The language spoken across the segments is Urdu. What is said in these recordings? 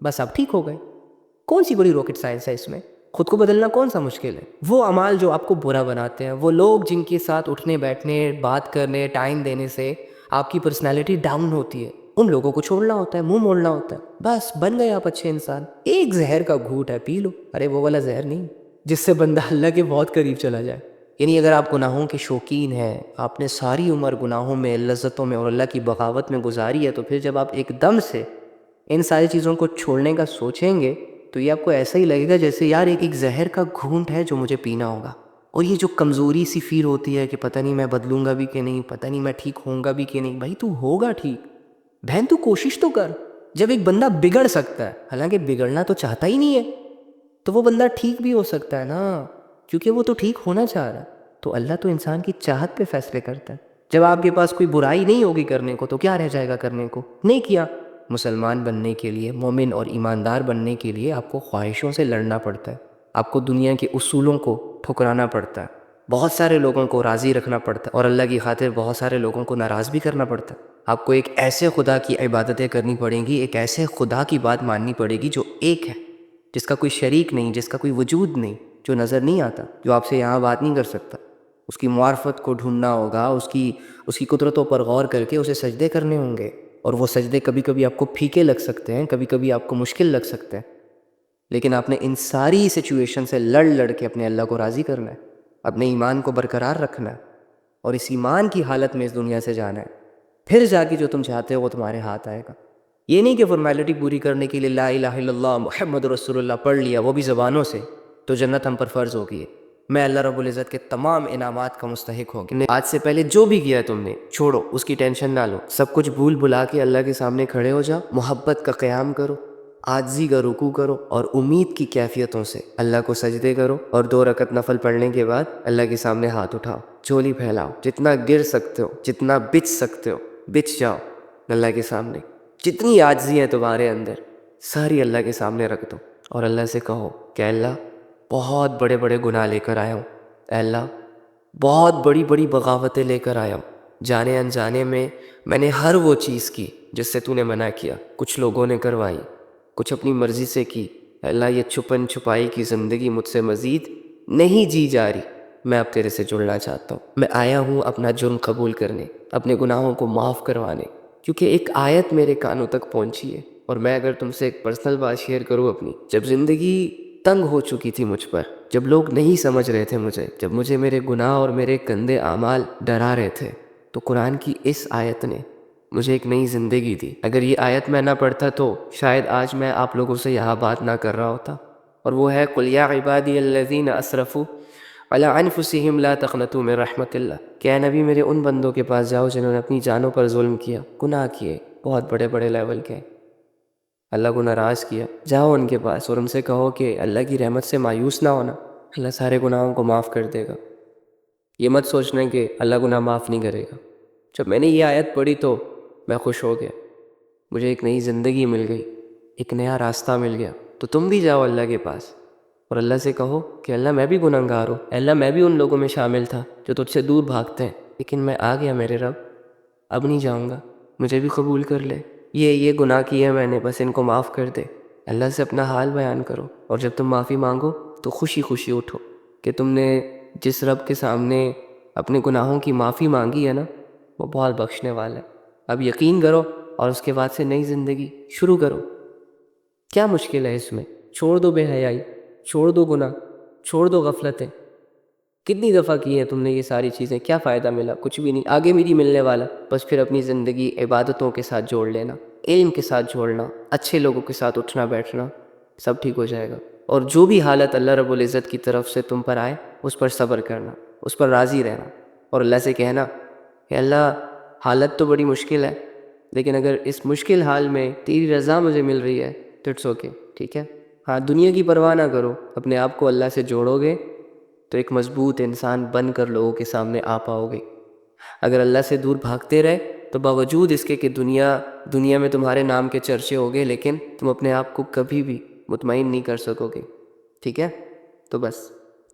بس آپ ٹھیک ہو گئے. کون سی بڑی راکٹ سائنس ہے اس میں؟ خود کو بدلنا کون سا مشکل ہے؟ وہ اعمال جو آپ کو برا بناتے ہیں، وہ لوگ جن کے ساتھ اٹھنے بیٹھنے بات کرنے ٹائم دینے سے آپ کی پرسنالٹی ڈاؤن ہوتی ہے، ان لوگوں کو چھوڑنا ہوتا ہے، منہ موڑنا ہوتا ہے. بس بن گئے آپ اچھے انسان. ایک زہر کا گھوٹ ہے، پی لو. ارے وہ والا زہر نہیں جس سے بندہ اللہ کے بہت قریب چلا جائے. یعنی اگر آپ گناہوں کے شوقین ہیں، آپ نے ساری عمر گناہوں میں، لذتوں میں اور اللہ کی بغاوت میں گزاری ہے، تو پھر جب آپ ایک دم سے ان ساری چیزوں کو چھوڑنے کا سوچیں گے تو یہ آپ کو ایسا ہی لگے گا جیسے یار ایک زہر کا گھونٹ ہے جو مجھے پینا ہوگا. اور یہ جو کمزوری سی فیل ہوتی ہے کہ پتہ نہیں میں بدلوں گا بھی کہ نہیں، پتہ نہیں میں ٹھیک ہوں گا بھی کہ نہیں. بھائی تو ہوگا ٹھیک، بہن تو کوشش تو کر. جب ایک بندہ بگڑ سکتا ہے، حالانکہ بگڑنا تو چاہتا ہی نہیں ہے، تو وہ بندہ ٹھیک بھی ہو سکتا ہے نا، کیونکہ وہ تو ٹھیک ہونا چاہ رہا ہے. تو اللہ تو انسان کی چاہت پہ فیصلے کرتا ہے. جب آپ کے پاس کوئی برائی نہیں ہوگی کرنے کو تو کیا رہ جائے گا کرنے کو؟ نہیں کیا. مسلمان بننے کے لیے، مومن اور ایماندار بننے کے لیے آپ کو خواہشوں سے لڑنا پڑتا ہے، آپ کو دنیا کے اصولوں کو ٹھکرانا پڑتا ہے، بہت سارے لوگوں کو راضی رکھنا پڑتا ہے، اور اللہ کی خاطر بہت سارے لوگوں کو ناراض بھی کرنا پڑتا ہے. آپ کو ایک ایسے خدا کی عبادتیں کرنی پڑیں گی، ایک ایسے خدا کی بات ماننی پڑے گی جو ایک ہے، جس کا کوئی شریک نہیں، جس کا کوئی وجود نہیں، جو نظر نہیں آتا، جو آپ سے یہاں بات نہیں کر سکتا. اس کی معرفت کو ڈھونڈنا ہوگا، اس کی قدرتوں پر غور کر کے اسے سجدے کرنے ہوں گے. اور وہ سجدے کبھی کبھی آپ کو پھیکے لگ سکتے ہیں، کبھی کبھی آپ کو مشکل لگ سکتے ہیں، لیکن آپ نے ان ساری سچویشن سے لڑ کے اپنے اللہ کو راضی کرنا ہے، اپنے ایمان کو برقرار رکھنا ہے، اور اس ایمان کی حالت میں اس دنیا سے جانا ہے. پھر جا کے جو تم چاہتے ہو وہ تمہارے ہاتھ آئے گا. یہ نہیں کہ فارمیلٹی پوری کرنے کے لیے لا الہ الا اللہ محمد رسول اللہ پڑھ لیا، وہ بھی زبانوں سے، تو جنت ہم پر فرض ہو گئی ہے. میں اللہ رب العزت کے تمام انعامات کا مستحق ہوں گا. آج سے پہلے جو بھی کیا تم نے چھوڑو، اس کی ٹینشن نہ لو، سب کچھ بھول بھلا کے اللہ کے سامنے کھڑے ہو جاؤ، محبت کا قیام کرو، عاجزی کا رکوع کرو، اور امید کی کیفیتوں سے اللہ کو سجدے کرو. اور 2 رکعت نفل پڑھنے کے بعد اللہ کے سامنے ہاتھ اٹھاؤ، چولی پھیلاؤ، جتنا گر سکتے ہو، جتنا بچ سکتے ہو بچ جاؤ اللہ کے سامنے. جتنی عاجزی ہے تمہارے اندر ساری اللہ کے سامنے رکھ دو، اور اللہ سے کہو کہ اللہ بہت بڑے بڑے گناہ لے کر آیا ہوں، اے اللہ بہت بڑی بڑی بغاوتیں لے کر آیا ہوں، جانے انجانے میں نے ہر وہ چیز کی جس سے تو نے منع کیا، کچھ لوگوں نے کروائی، کچھ اپنی مرضی سے کی. اے اللہ یہ چھپن چھپائی کی زندگی مجھ سے مزید نہیں جی جا رہی، میں اب تیرے سے جڑنا چاہتا ہوں. میں آیا ہوں اپنا جرم قبول کرنے، اپنے گناہوں کو معاف کروانے، کیونکہ ایک آیت میرے کانوں تک پہنچی ہے. اور میں اگر تم سے ایک پرسنل بات شیئر کروں اپنی، جب زندگی تنگ ہو چکی تھی مجھ پر، جب لوگ نہیں سمجھ رہے تھے مجھے، جب مجھے میرے گناہ اور میرے گندے اعمال ڈرا رہے تھے، تو قرآن کی اس آیت نے مجھے ایک نئی زندگی دی. اگر یہ آیت میں نہ پڑھتا تو شاید آج میں آپ لوگوں سے یہاں بات نہ کر رہا ہوتا. اور وہ ہے قُلْ يَا عِبَادِيَ الَّذِينَ أَسْرَفُوا عَلَىٰ أَنفُسِهِمْ لَا تَقْنَطُوا مِن رَحْمَةِ اللَّهِ. کہ اے نبی میرے ان بندوں کے پاس جاؤ جنہوں نے اپنی جانوں پر ظلم کیا، گناہ کیے، بہت بڑے بڑے لیول کے، اللہ کو ناراض کیا. جاؤ ان کے پاس اور ان سے کہو کہ اللہ کی رحمت سے مایوس نہ ہونا، اللہ سارے گناہوں کو معاف کر دے گا. یہ مت سوچنا کہ اللہ گناہ معاف نہیں کرے گا. جب میں نے یہ آیت پڑھی تو میں خوش ہو گیا، مجھے ایک نئی زندگی مل گئی، ایک نیا راستہ مل گیا. تو تم بھی جاؤ اللہ کے پاس اور اللہ سے کہو کہ اللہ میں بھی گنہگار ہوں، اللہ میں بھی ان لوگوں میں شامل تھا جو تجھ سے دور بھاگتے ہیں، لیکن میں آ گیا میرے رب، اب نہیں جاؤں گا، مجھے بھی قبول کر لے. یہ گناہ کیے میں نے، بس ان کو معاف کر دے. اللہ سے اپنا حال بیان کرو، اور جب تم معافی مانگو تو خوشی خوشی اٹھو کہ تم نے جس رب کے سامنے اپنے گناہوں کی معافی مانگی ہے نا، وہ بہت بخشنے والا ہے. اب یقین کرو اور اس کے بعد سے نئی زندگی شروع کرو. کیا مشکل ہے اس میں؟ چھوڑ دو بے حیائی، چھوڑ دو گناہ، چھوڑ دو غفلتیں. کتنی دفعہ کی ہیں تم نے یہ ساری چیزیں؟ کیا فائدہ ملا؟ کچھ بھی نہیں، آگے بھی نہیں ملنے والا. بس پھر اپنی زندگی عبادتوں کے ساتھ جوڑ لینا، علم کے ساتھ جوڑنا، اچھے لوگوں کے ساتھ اٹھنا بیٹھنا، سب ٹھیک ہو جائے گا. اور جو بھی حالت اللہ رب العزت کی طرف سے تم پر آئے اس پر صبر کرنا، اس پر راضی رہنا، اور اللہ سے کہنا کہ اللہ حالت تو بڑی مشکل ہے، لیکن اگر اس مشکل حال میں تیری رضا مجھے مل رہی ہے تو اٹس اوکے، ٹھیک ہے. ہاں دنیا کی پرواہ نہ کرو، اپنے آپ کو اللہ سے جوڑو گے تو ایک مضبوط انسان بن کر لوگوں کے سامنے آ پاؤ گے. اگر اللہ سے دور بھاگتے رہے تو باوجود اس کے کہ دنیا میں تمہارے نام کے چرچے ہو گے، لیکن تم اپنے آپ کو کبھی بھی مطمئن نہیں کر سکو گے، ٹھیک ہے. تو بس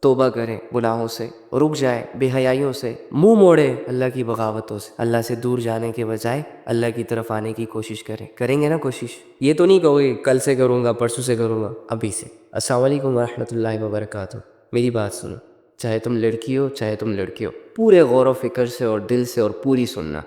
توبہ کریں گناہوں سے، رک جائیں بے حیائیوں سے، منہ موڑیں اللہ کی بغاوتوں سے، اللہ سے دور جانے کے بجائے اللہ کی طرف آنے کی کوشش کریں گے نا کوشش؟ یہ تو نہیں کہو گے کل سے کروں گا، پرسوں سے کروں گا، ابھی سے۔ السلام علیکم ورحمۃ اللہ وبرکاتہ۔ میری بات سنو، چاہے تم لڑکی ہو چاہے تم لڑکے ہو، پورے غور و فکر سے اور دل سے اور پوری سننا۔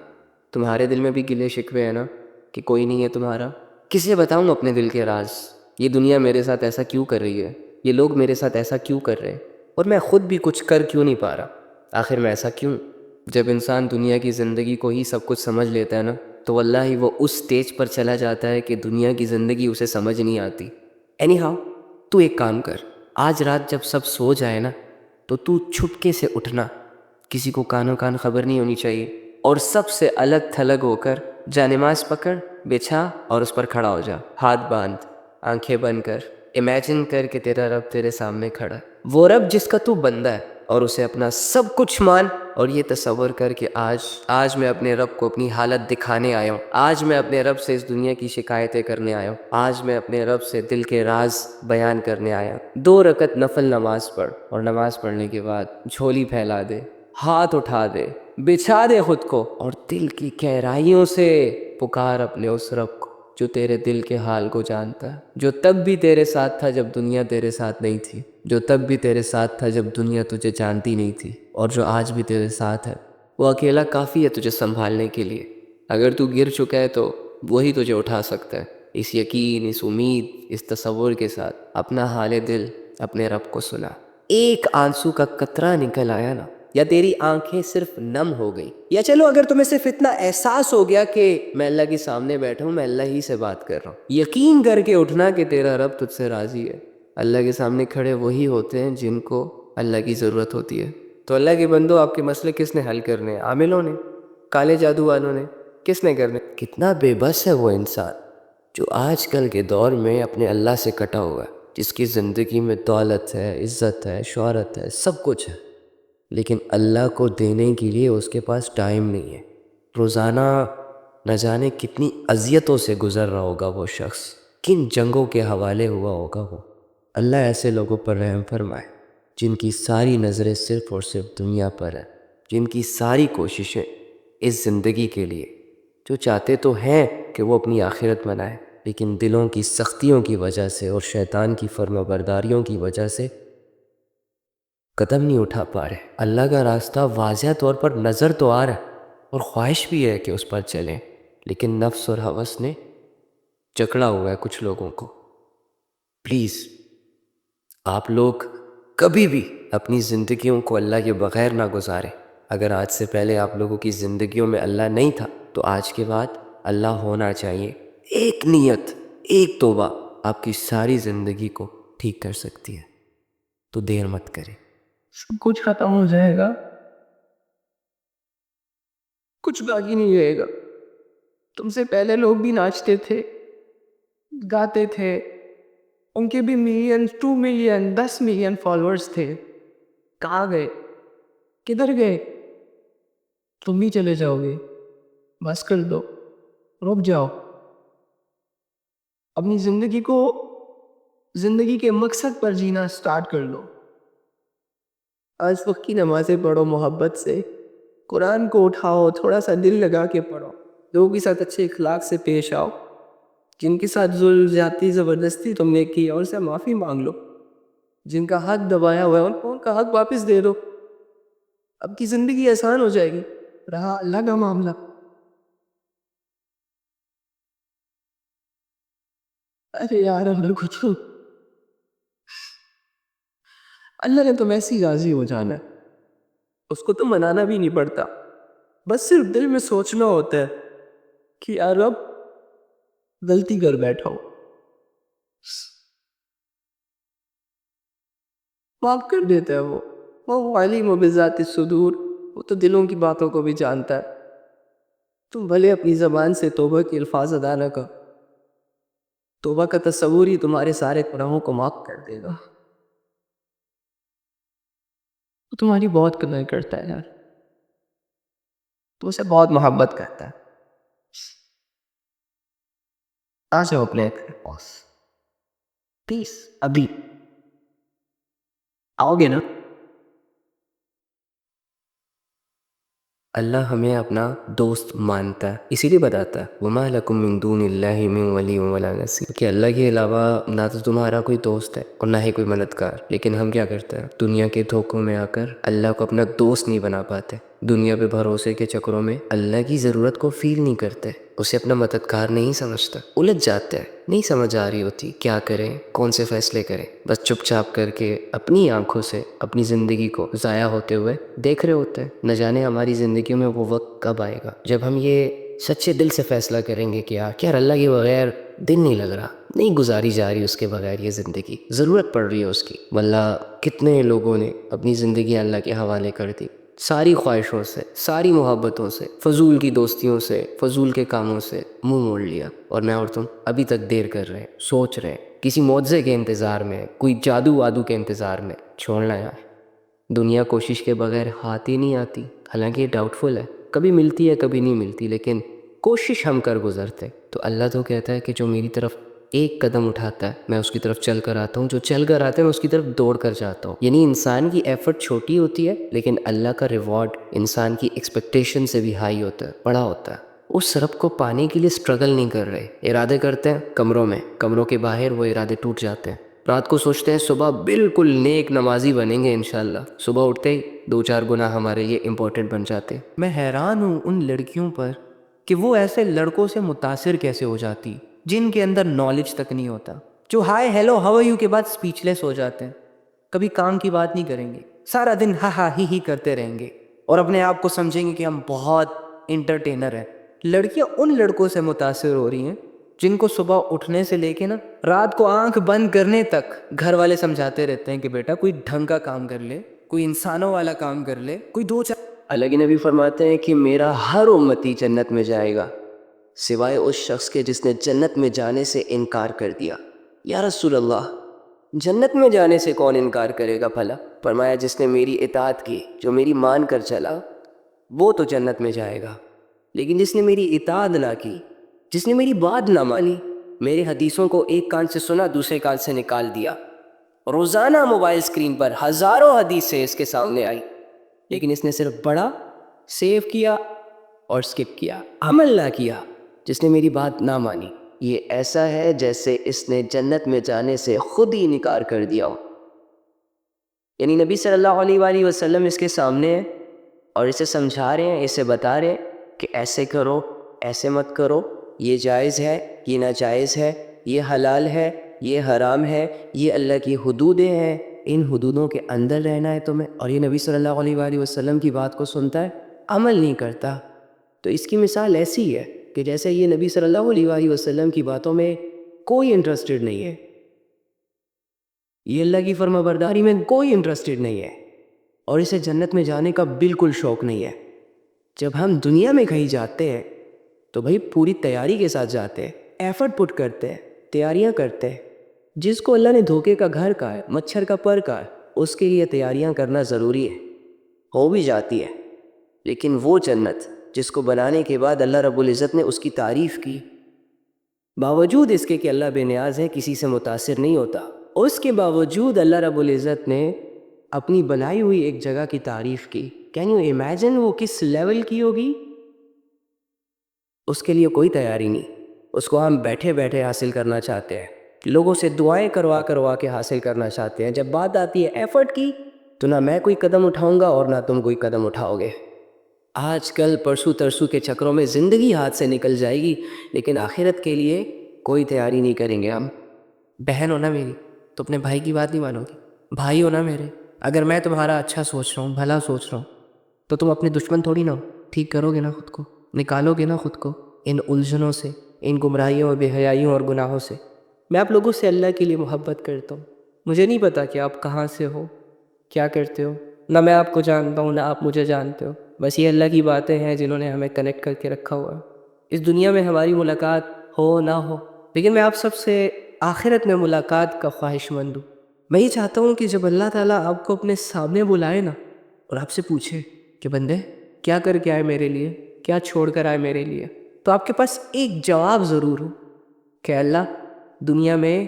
تمہارے دل میں بھی گلے شکوے ہیں نا کہ کوئی نہیں ہے تمہارا؟ کسے بتاؤں اپنے دل کے راز؟ یہ دنیا میرے ساتھ ایسا کیوں کر رہی ہے؟ یہ لوگ میرے ساتھ ایسا کیوں کر رہے ہیں؟ اور میں خود بھی کچھ کر کیوں نہیں پا رہا؟ آخر میں ایسا کیوں؟ جب انسان دنیا کی زندگی کو ہی سب کچھ سمجھ لیتا ہے نا، تو واللہ ہی وہ اس سٹیج پر چلا جاتا ہے کہ دنیا کی زندگی اسے سمجھ نہیں آتی۔ اینی ہاؤ، تو ایک کام کر، آج رات جب سب سو جائے نا تو چھپکے سے اٹھنا، کسی کو کانوں کان خبر نہیں ہونی چاہیے، اور سب سے الگ تھلگ ہو کر جا نماز پکڑ، بچھا اور اس پر کھڑا ہو جا، ہاتھ باندھ، آنکھیں بند کر، امیجن کر کہ تیرا رب تیرے سامنے کھڑا ہے، وہ رب جس کا تو بندہ ہے، اور اسے اپنا سب کچھ مان، اور یہ تصور کر کہ آج میں اپنے رب کو اپنی حالت دکھانے آیا ہوں، آج میں اپنے رب سے اس دنیا کی شکایتیں کرنے آیا ہوں، آج میں اپنے رب سے دل کے راز بیان کرنے آیا ہوں۔ 2 رکعت نفل نماز پڑھ، اور نماز پڑھنے کے بعد جھولی پھیلا دے، ہاتھ اٹھا دے، بچھا دے خود کو، اور دل کی گہرائیوں سے پکار اپنے اس رب کو جو تیرے دل کے حال کو جانتا ہے، جو تب بھی تیرے ساتھ تھا جب دنیا تیرے ساتھ نہیں تھی، جو تب بھی تیرے ساتھ تھا جب دنیا تجھے جانتی نہیں تھی، اور جو آج بھی تیرے ساتھ ہے۔ وہ اکیلا کافی ہے تجھے سنبھالنے کے لیے۔ اگر تو گر چکا ہے تو وہی تجھے اٹھا سکتا ہے۔ اس یقین، اس امید، اس تصور کے ساتھ اپنا حال دل اپنے رب کو سنا۔ ایک آنسو کا قطرہ نکل آیا نا، یا تیری آنکھیں صرف نم ہو گئی، یا چلو اگر تمہیں صرف اتنا احساس ہو گیا کہ میں اللہ کے سامنے بیٹھا ہوں، میں اللہ ہی سے بات کر رہا ہوں، یقین کر کے اٹھنا کہ تیرا رب تجھ سے راضی ہے۔ اللہ کے سامنے کھڑے وہی ہوتے ہیں جن کو اللہ کی ضرورت ہوتی ہے۔ تو اللہ کے بندو، آپ کے مسئلے کس نے حل کرنے ہیں؟ عاملوں نے؟ کالے جادو والوں نے؟ کس نے کرنے؟ کتنا بے بس ہے وہ انسان جو آج کل کے دور میں اپنے اللہ سے کٹا ہوا ہے، جس کی زندگی میں دولت ہے، عزت ہے، شہرت ہے، سب کچھ ہے، لیکن اللہ کو دینے کے لیے اس کے پاس ٹائم نہیں ہے۔ روزانہ نہ جانے کتنی اذیتوں سے گزر رہا ہوگا وہ شخص، کن جنگوں کے حوالے ہوا ہوگا وہ۔ اللہ ایسے لوگوں پر رحم فرمائے جن کی ساری نظریں صرف اور صرف دنیا پر ہیں، جن کی ساری کوششیں اس زندگی کے لیے، جو چاہتے تو ہیں کہ وہ اپنی آخرت بنائیں، لیکن دلوں کی سختیوں کی وجہ سے اور شیطان کی فرما برداریوں کی وجہ سے قدم نہیں اٹھا پا رہے۔ اللہ کا راستہ واضح طور پر نظر تو آ رہا ہے، اور خواہش بھی ہے کہ اس پر چلیں، لیکن نفس اور ہوس نے جکڑا ہوا ہے کچھ لوگوں کو۔ پلیز آپ لوگ کبھی بھی اپنی زندگیوں کو اللہ کے بغیر نہ گزاریں۔ اگر آج سے پہلے آپ لوگوں کی زندگیوں میں اللہ نہیں تھا، تو آج کے بعد اللہ ہونا چاہیے۔ ایک نیت، ایک توبہ آپ کی ساری زندگی کو ٹھیک کر سکتی ہے، تو دیر مت کریں۔ سب کچھ ختم ہو جائے گا، کچھ باقی نہیں رہے گا۔ تم سے پہلے لوگ بھی ناچتے تھے، گاتے تھے، ان کے بھی ملین، 2 ملین، 10 ملین فالوورز تھے۔ کہاں گئے؟ کدھر گئے؟ تم بھی چلے جاؤ گے؟ بس کر دو، رک جاؤ۔ اپنی زندگی کے مقصد پر جینا سٹارٹ کر دو۔ آج وقت کی نمازیں پڑھو، محبت سے قرآن کو اٹھاؤ، تھوڑا سا دل لگا کے پڑھو، لوگوں کے ساتھ اچھے اخلاق سے پیش آؤ، جن کے ساتھ ظلم، زیادتی، زبردستی تم نے کی اور سے معافی مانگ لو، جن کا حق دبایا ہوا ہے ان کو ان کا حق واپس دے دو۔ اب کی زندگی آسان ہو جائے گی۔ رہا اللہ کا معاملہ، ارے یار اللہ نے تم ایسی راضی ہو جانا ہے، اس کو تو منانا بھی نہیں پڑتا، بس صرف دل میں سوچنا ہوتا ہے کہ یار اب غلطی کر بیٹھا ہوں، معاف کر دیتا ہے وہ علیم و بذات الصدور، وہ تو دلوں کی باتوں کو بھی جانتا ہے۔ تم بھلے اپنی زبان سے توبہ کے الفاظ ادا نہ کر، توبہ کا تصور ہی تمہارے سارے گناہوں کو معاف کر دے گا۔ وہ تمہاری بہت قدر کرتا ہے یار، تو اسے بہت محبت کرتا ہے۔ آ جاؤ اپنے پاس، پلیز ابھی آؤ گے نا؟ اللہ ہمیں اپنا دوست مانتا ہے، اسی لیے بتاتا ہے وَمَا لَكُم مِّن دُونِ اللَّهِ مِن وَلِيٍّ وَلَا نَصِيرٍ، کہ اللہ کے علاوہ نہ تو تمہارا کوئی دوست ہے اور نہ ہی کوئی مددگار۔ لیکن ہم کیا کرتے ہیں؟ دنیا کے دھوکوں میں آ کر اللہ کو اپنا دوست نہیں بنا پاتے، دنیا پہ بھروسے کے چکروں میں اللہ کی ضرورت کو فیل نہیں کرتے، اسے اپنا مددگار نہیں سمجھتا، الجھ جاتے ہیں، نہیں سمجھ آ رہی ہوتی کیا کریں، کون سے فیصلے کریں، بس چپ چاپ کر کے اپنی آنکھوں سے اپنی زندگی کو ضائع ہوتے ہوئے دیکھ رہے ہوتے ہیں۔ نہ جانے ہماری زندگیوں میں وہ وقت کب آئے گا جب ہم یہ سچے دل سے فیصلہ کریں گے کہ یار اللہ کے بغیر دن نہیں لگ رہا، نہیں گزاری جا رہی اس کے بغیر یہ زندگی، ضرورت پڑ رہی ہے اس کی۔ واللہ کتنے لوگوں نے اپنی زندگی اللہ کے حوالے کر دی، ساری خواہشوں سے، ساری محبتوں سے، فضول کی دوستیوں سے، فضول کے کاموں سے منہ موڑ لیا، اور میں اور تم ابھی تک دیر کر رہے ہیں، سوچ رہے ہیں، کسی معجزے کے انتظار میں، کوئی جادو وادو کے انتظار میں۔ چھوڑنا یار، دنیا کوشش کے بغیر ہاتھ ہی نہیں آتی، حالانکہ یہ ڈاؤٹ فل ہے، کبھی ملتی ہے کبھی نہیں ملتی، لیکن کوشش ہم کر گزرتے۔ تو اللہ تو کہتا ہے کہ جو میری طرف ایک قدم اٹھاتا ہے میں اس کی طرف چل کر آتا ہوں، جو چل کر آتا ہے میں اس کی طرف دوڑ کر جاتا ہوں۔ یعنی انسان کی ایفرٹ چھوٹی ہوتی ہے لیکن اللہ کا ریوارڈ انسان کی ایکسپیکٹیشن سے بھی ہائی ہوتا ہے، بڑا ہوتا ہے۔ اس رب کو پانے کے لیے سٹرگل نہیں کر رہے، ارادے کرتے ہیں کمروں کے باہر وہ ارادے ٹوٹ جاتے ہیں۔ رات کو سوچتے ہیں صبح بالکل نیک نمازی بنیں گے انشاءاللہ، صبح اٹھتے ہی 2-4 گناہ ہمارے یہ امپورٹنٹ بن جاتے ہیں۔ میں حیران ہوں ان لڑکیوں پر کہ وہ ایسے لڑکوں سے متاثر کیسے ہو جاتی جن کے اندر نالج تک نہیں ہوتا، جو hi hello how are you کے بعد اسپیچ لیس ہو جاتے ہیں، کبھی کام کی بات نہیں کریں گے، سارا دن ہا ہا ہی کرتے رہیں گے اور اپنے آپ کو سمجھیں گے کہ ہم بہت انٹرٹینر ہیں۔ لڑکیاں ان لڑکوں سے متاثر ہو رہی ہیں جن کو صبح اٹھنے سے لے کے رات کو آنکھ بند کرنے تک گھر والے سمجھاتے رہتے ہیں کہ بیٹا کوئی ڈھنگ کا کام کر لے، کوئی انسانوں والا کام کر لے، کوئی دو چار۔ اللہ کے نبی فرماتے ہیں کہ میرا ہر امتی جنت میں جائے گا سوائے اس شخص کے جس نے جنت میں جانے سے انکار کر دیا۔ یا رسول اللہ، جنت میں جانے سے کون انکار کرے گا بھلا؟ فرمایا جس نے میری اطاعت کی، جو میری مان کر چلا، وہ تو جنت میں جائے گا، لیکن جس نے میری اطاعت نہ کی، جس نے میری بات نہ مانی، میرے حدیثوں کو ایک کان سے سنا دوسرے کان سے نکال دیا، روزانہ موبائل اسکرین پر ہزاروں حدیثیں اس کے سامنے آئی، لیکن اس نے صرف پڑھا، سیو کیا اور سکپ کیا، عمل نہ کیا، جس نے میری بات نہ مانی، یہ ایسا ہے جیسے اس نے جنت میں جانے سے خود ہی انکار کر دیا ہو۔ یعنی نبی صلی اللہ علیہ وآلہ وسلم اس کے سامنے ہیں اور اسے سمجھا رہے ہیں، اسے بتا رہے ہیں کہ ایسے کرو، ایسے مت کرو، یہ جائز ہے، یہ ناجائز ہے، یہ حلال ہے، یہ حرام ہے، یہ اللہ کی حدودیں ہیں، ان حدودوں کے اندر رہنا ہے تمہیں۔ اور یہ نبی صلی اللہ علیہ وآلہ وسلم کی بات کو سنتا ہے، عمل نہیں کرتا۔ تو اس کی مثال ایسی ہے کہ جیسے یہ نبی صلی اللہ علیہ وآلہ وسلم کی باتوں میں کوئی انٹرسٹڈ نہیں ہے، یہ اللہ کی فرما برداری میں کوئی انٹرسٹڈ نہیں ہے، اور اسے جنت میں جانے کا بالکل شوق نہیں ہے۔ جب ہم دنیا میں کہیں جاتے ہیں تو بھائی پوری تیاری کے ساتھ جاتے ہیں، ایفرٹ پٹ کرتے ہیں، تیاریاں کرتے ہیں۔ جس کو اللہ نے دھوکے کا گھر کہا ہے، مچھر کا پر کہا ہے، اس کے لیے تیاریاں کرنا ضروری ہے، ہو بھی جاتی ہے۔ لیکن وہ جنت جس کو بنانے کے بعد اللہ رب العزت نے اس کی تعریف کی، باوجود اس کے کہ اللہ بے نیاز ہے، کسی سے متاثر نہیں ہوتا، اس کے باوجود اللہ رب العزت نے اپنی بنائی ہوئی ایک جگہ کی تعریف کی۔ کین یو امیجن وہ کس لیول کی ہوگی؟ اس کے لیے کوئی تیاری نہیں، اس کو ہم بیٹھے بیٹھے حاصل کرنا چاہتے ہیں، لوگوں سے دعائیں کروا کے حاصل کرنا چاہتے ہیں۔ جب بات آتی ہے ایفرٹ کی تو نہ میں کوئی قدم اٹھاؤں گا اور نہ تم کوئی قدم اٹھاؤ گے۔ آج کل پرسوں ترسوں کے چکروں میں زندگی ہاتھ سے نکل جائے گی، لیکن آخرت کے لیے کوئی تیاری نہیں کریں گے ہم۔ بہن ہو نا میری تو اپنے بھائی کی بات نہیں مانو گی، بھائی ہو نا میرے، اگر میں تمہارا اچھا سوچ رہا ہوں، بھلا سوچ رہا ہوں، تو تم اپنے دشمن تھوڑی نہ ہو، ٹھیک کرو گے نا خود کو، نکالو گے نا خود کو ان الجھنوں سے، ان گمراہیوں اور بے حیائیوں اور گناہوں سے۔ میں آپ لوگوں سے اللہ کے لیے محبت کرتا ہوں، مجھے نہیں پتا کہ آپ کہاں سے ہو، کیا کرتے ہو، نہ میں آپ کو جانتا ہوں نہ آپ مجھے جانتے ہو، بس یہ اللہ کی باتیں ہیں جنہوں نے ہمیں کنیکٹ کر کے رکھا ہوا ہے۔ اس دنیا میں ہماری ملاقات ہو نہ ہو، لیکن میں آپ سب سے آخرت میں ملاقات کا خواہش مند ہوں۔ میں یہ چاہتا ہوں کہ جب اللہ تعالیٰ آپ کو اپنے سامنے بلائے نا اور آپ سے پوچھے کہ بندے کیا کر کے آئے میرے لیے، کیا چھوڑ کر آئے میرے لیے، تو آپ کے پاس ایک جواب ضرور ہو کہ اللہ، دنیا میں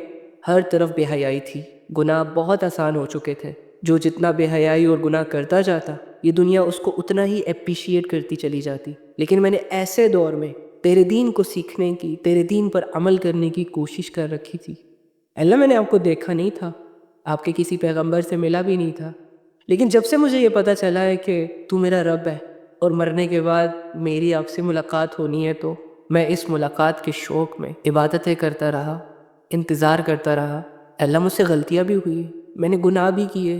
ہر طرف بے حیائی تھی، گناہ بہت آسان ہو چکے تھے، جو جتنا بے حیائی اور گناہ کرتا جاتا یہ دنیا اس کو اتنا ہی اپریشیٹ کرتی چلی جاتی. لیکن میں نے ایسے دور میں تیرے دین کو سیکھنے کی، تیرے دین پر عمل کرنے کی کوشش کر رکھی تھی. اللہ میں نے آپ کو دیکھا نہیں تھا، آپ کے کسی پیغمبر سے ملا بھی نہیں تھا، لیکن جب سے مجھے یہ پتہ چلا ہے کہ تو میرا رب ہے اور مرنے کے بعد میری آپ سے ملاقات ہونی ہے، تو میں اس ملاقات کے شوق میں عبادتیں کرتا رہا، انتظار کرتا رہا. اللہ مجھ سے غلطیاں بھی ہوئی، میں نے گناہ بھی کیے،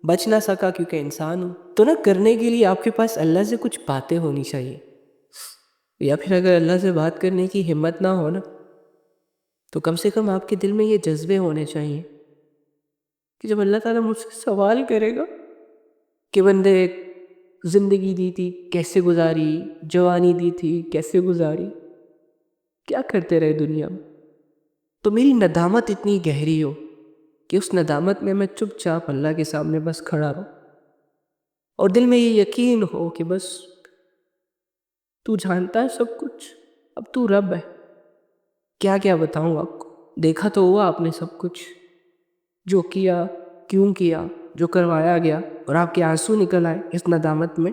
بچ نہ سکا کیونکہ انسان ہوں. تو نہ کرنے کے لیے آپ کے پاس اللہ سے کچھ باتیں ہونی چاہیے، یا پھر اگر اللہ سے بات کرنے کی ہمت نہ ہو نا، تو کم سے کم آپ کے دل میں یہ جذبے ہونے چاہیے کہ جب اللہ تعالیٰ مجھ سے سوال کرے گا کہ بندے زندگی دی تھی کیسے گزاری، جوانی دی تھی کیسے گزاری، کیا کرتے رہے دنیا میں، تو میری ندامت اتنی گہری ہو کہ اس ندامت میں میں چپ چاپ اللہ کے سامنے بس کھڑا رہوں اور دل میں یہ یقین ہو کہ بس تو جانتا ہے سب کچھ، اب تو رب ہے. کیا کیا بتاؤں آپ کو، دیکھا تو ہوا آپ نے سب کچھ، جو کیا، کیوں کیا، جو کروایا گیا، اور آپ کے آنسو نکل آئے اس ندامت میں.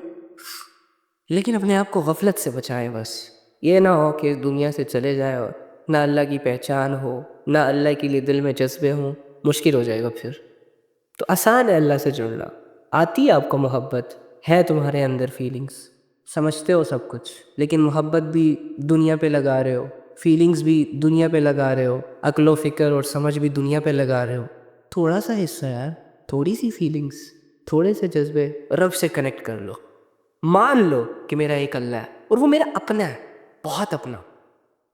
لیکن اپنے آپ کو غفلت سے بچائے، بس یہ نہ ہو کہ اس دنیا سے چلے جائے اور نہ اللہ کی پہچان ہو، نہ اللہ کے لیے دل میں جذبے ہوں. مشکل ہو جائے گا پھر. تو آسان ہے اللہ سے جڑنا، آتی ہے آپ کو محبت، ہے تمہارے اندر فیلنگز، سمجھتے ہو سب کچھ، لیکن محبت بھی دنیا پہ لگا رہے ہو، فیلنگز بھی دنیا پہ لگا رہے ہو، عقل و فکر اور سمجھ بھی دنیا پہ لگا رہے ہو. تھوڑا سا حصہ یار، تھوڑی سی فیلنگز، تھوڑے سے جذبے، رب سے کنیکٹ کر لو. مان لو کہ میرا ایک اللہ ہے اور وہ میرا اپنا ہے، بہت اپنا.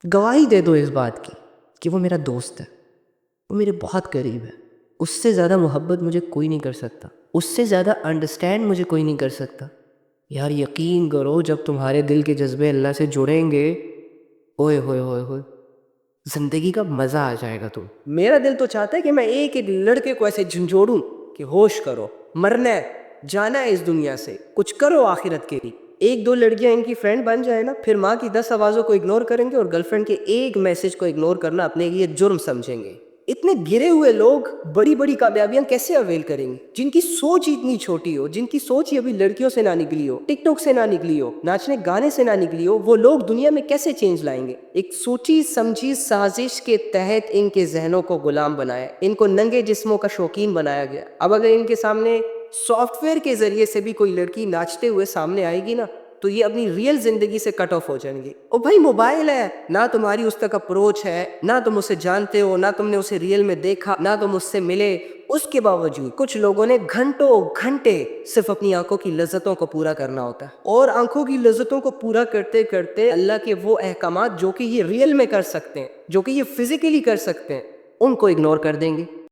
گواہی دے دو اس بات کی کہ وہ میرا دوست ہے، وہ میرے بہت قریب ہے. اس سے زیادہ محبت مجھے کوئی نہیں کر سکتا، اس سے زیادہ انڈرسٹینڈ مجھے کوئی نہیں کر سکتا. یار یقین کرو، جب تمہارے دل کے جذبے اللہ سے جڑیں گے، اوئے ہوئے ہوئے ہوئے، زندگی کا مزہ آ جائے گا. میرا دل تو چاہتا ہے کہ میں ایک ایک لڑکے کو ایسے جھنجھوڑوں کہ ہوش کرو، مرنا ہے، جانا ہے اس دنیا سے، کچھ کرو آخرت کے لیے. ایک دو لڑکیاں ان کی فرینڈ بن جائے نا، پھر ماں کی 10 آوازوں کو اگنور کریں گے اور گرل فرینڈ کے ایک میسج کو اگنور کرنا اپنے لیے جرم سمجھیں گے. اتنے گرے ہوئے لوگ بڑی بڑی کامیابیاں کیسے اویل کریں گے؟ جن کی سوچ اتنی چھوٹی ہو، جن کی سوچ ہی ابھی لڑکیوں سے نہ نکلی ہو، ٹک ٹاک سے نہ نکلی ہو، ناچنے گانے سے نہ نکلی ہو، وہ لوگ دنیا میں کیسے چینج لائیں گے؟ ایک سوچی سمجھی سازش کے تحت ان کے ذہنوں کو غلام بنایا، ان کو ننگے جسموں کا شوقین بنایا گیا. اب اگر ان کے سامنے سافٹ ویئر کے ذریعے سے بھی کوئی لڑکی ناچتے ہوئے سامنے آئے گی نا، تو یہ اپنی ریئل زندگی سے کٹ آف ہو جائیں گے. او بھائی موبائل ہے، نہ تمہاری اس تک اپروچ ہے، نہ تم اسے جانتے ہو، نہ تم نے اسے ریئل میں دیکھا، نہ تم اس سے ملے. اس کے باوجود کچھ لوگوں نے گھنٹوں گھنٹے صرف اپنی آنکھوں کی لذتوں کو پورا کرنا ہوتا ہے، اور آنکھوں کی لذتوں کو پورا کرتے کرتے اللہ کے وہ احکامات جو کہ یہ ریئل میں کر سکتے ہیں، جو کہ یہ فزیکلی کر سکتے ہیں، ان کو اگنور کر دیں گے.